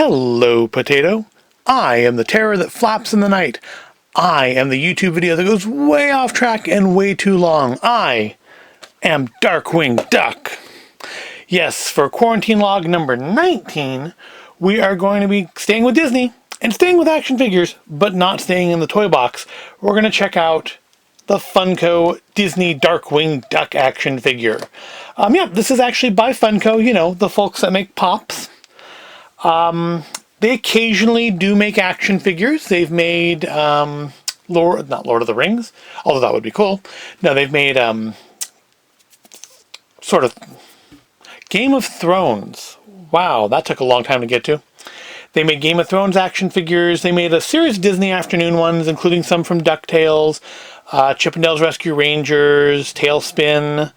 Hello, Potato. I am the terror that flaps in the night. I am the YouTube video that goes way off track and way too long. I am Darkwing Duck. Yes, for quarantine log number 19, we are going to be staying with Disney and staying with action figures, but not staying in the toy box. We're going to check out the Funko Disney Darkwing Duck action figure. This is actually by Funko, you know, the folks that make Pops. They occasionally do make action figures. They've made, not Lord of the Rings, although that would be cool. No, they've made, sort of Game of Thrones. Wow, that took a long time to get to. They made Game of Thrones action figures. They made a series of Disney afternoon ones, including some from DuckTales, Chip 'n Dale's Rescue Rangers, Tailspin.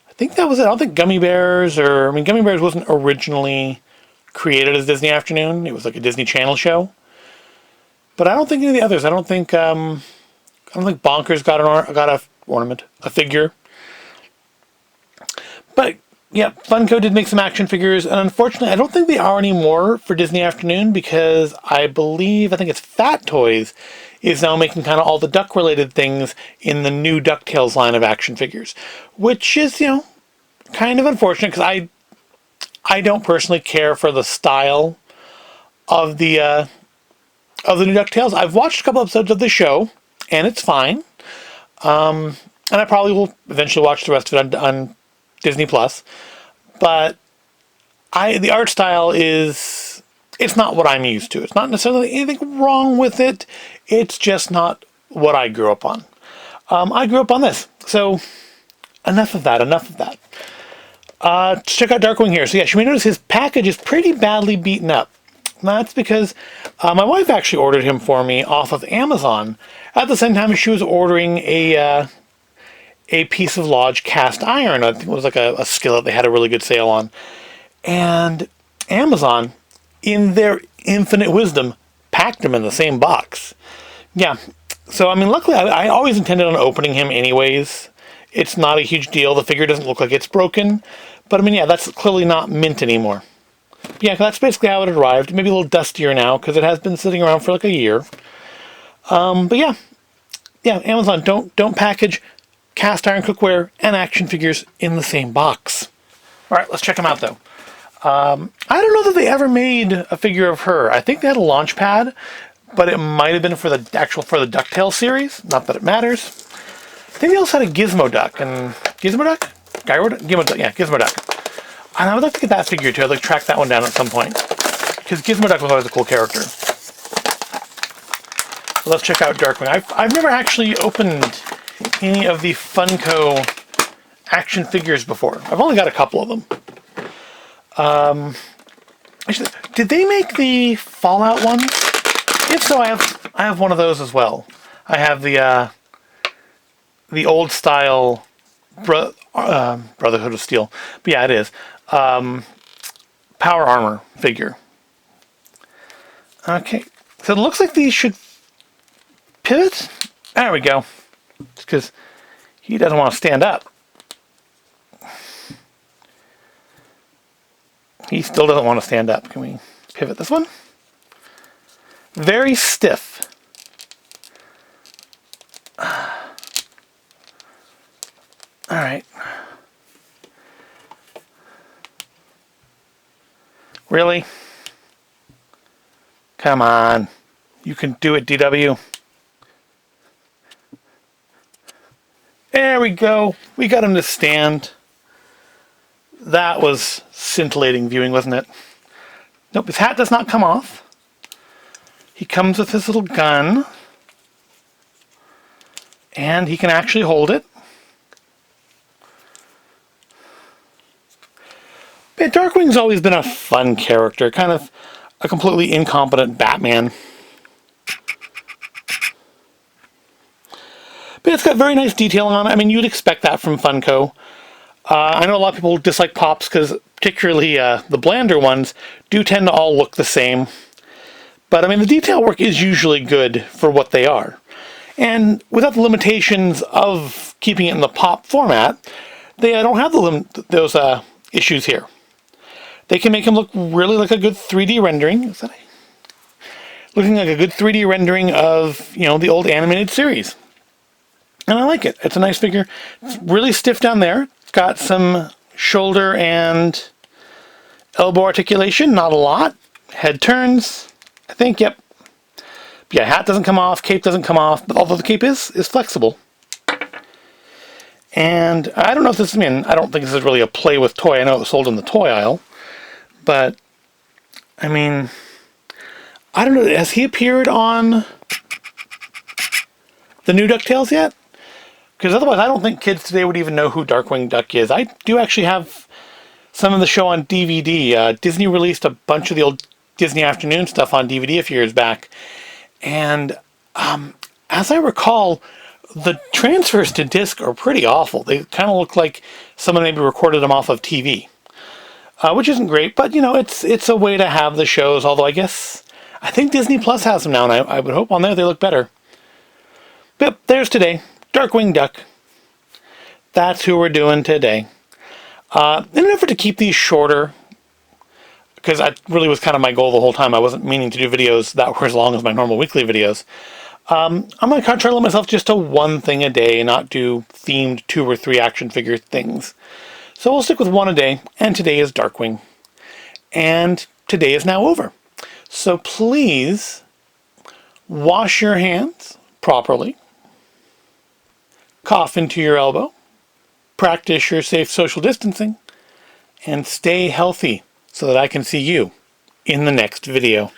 I think that was it. I don't think Gummy Bears Gummy Bears wasn't originally created as Disney Afternoon. It was like a Disney Channel show. But I don't think any of the others. I don't think Bonkers got a ornament, a figure. But yeah, Funko did make some action figures, and unfortunately, I don't think they are anymore for Disney Afternoon because I think it's Fat Toys is now making kind of all the duck-related things in the new DuckTales line of action figures, which is, kind of unfortunate because I don't personally care for the style of the new DuckTales. I've watched a couple episodes of the show, and it's fine. And I probably will eventually watch the rest of it on Disney Plus. But the art style it's not what I'm used to. It's not necessarily anything wrong with it. It's just not what I grew up on. I grew up on this. So enough of that. Let's check out Darkwing here. So yeah, you may notice his package is pretty badly beaten up. That's because my wife actually ordered him for me off of Amazon at the same time as she was ordering a piece of Lodge cast iron. I think it was like a skillet they had a really good sale on. And Amazon, in their infinite wisdom, packed them in the same box. Yeah. So, luckily, I always intended on opening him anyways. It's not a huge deal. The figure doesn't look like it's broken. But, that's clearly not mint anymore. Yeah, that's basically how it arrived. Maybe a little dustier now, because it has been sitting around for like a year. But yeah, Amazon, don't package cast iron cookware and action figures in the same box. All right, let's check them out, though. I don't know that they ever made a figure of her. I think they had a launch pad, but it might have been for the DuckTales series. Not that it matters. I think they also had a Gizmo Duck. And Gizmo Duck? Gizmo Duck. And I would like to get that figure, too. I'd like to track that one down at some point. Because Gizmo Duck was always a cool character. So let's check out Darkwing. I've never actually opened any of the Funko action figures before. I've only got a couple of them. Actually, did they make the Fallout one? If so, I have one of those as well. I have the old style Brotherhood of Steel. But yeah, it is. Power Armor figure. Okay, so it looks like these should pivot. There we go. Just because he doesn't want to stand up. He still doesn't want to stand up. Can we pivot this one? Very stiff. All right. Really? Come on. You can do it, DW. There we go. We got him to stand. That was scintillating viewing, wasn't it? Nope, his hat does not come off. He comes with his little gun. And he can actually hold it. But Darkwing's always been a fun character, kind of a completely incompetent Batman. But it's got very nice detailing on it. You'd expect that from Funko. I know a lot of people dislike Pops because particularly the blander ones do tend to all look the same. But the detail work is usually good for what they are. And without the limitations of keeping it in the Pop format, they don't have those issues here. they can make him look really like a good 3D rendering. Is that looking like a good 3D rendering of, you know, the old animated series. And I like it. It's a nice figure. It's really stiff down there. It's got some shoulder and elbow articulation, not a lot. Head turns, I think, yep. Yeah, hat doesn't come off, cape doesn't come off, but although the cape is flexible. And I don't know if this, I mean, I don't think this is really a play with toy. I know it was sold in the toy aisle. But, I mean, I don't know, has he appeared on the new DuckTales yet? Because otherwise I don't think kids today would even know who Darkwing Duck is. I do actually have some of the show on DVD. Disney released a bunch of the old Disney Afternoon stuff on DVD a few years back. And as I recall, the transfers to disc are pretty awful. They kind of look like someone maybe recorded them off of TV. Which isn't great, but you know, it's a way to have the shows, although I think Disney Plus has them now, and I would hope on there they look better. But there's today. Darkwing Duck. That's who we're doing today. In an effort to keep these shorter, because that really was kind of my goal the whole time. I wasn't meaning to do videos that were as long as my normal weekly videos. I'm going to try to limit myself just to one thing a day and not do themed 2 or 3 action figure things. So we'll stick with one a day, and today is Darkwing. And today is now over. So please wash your hands properly. Cough into your elbow, practice your safe social distancing, and stay healthy so that I can see you in the next video.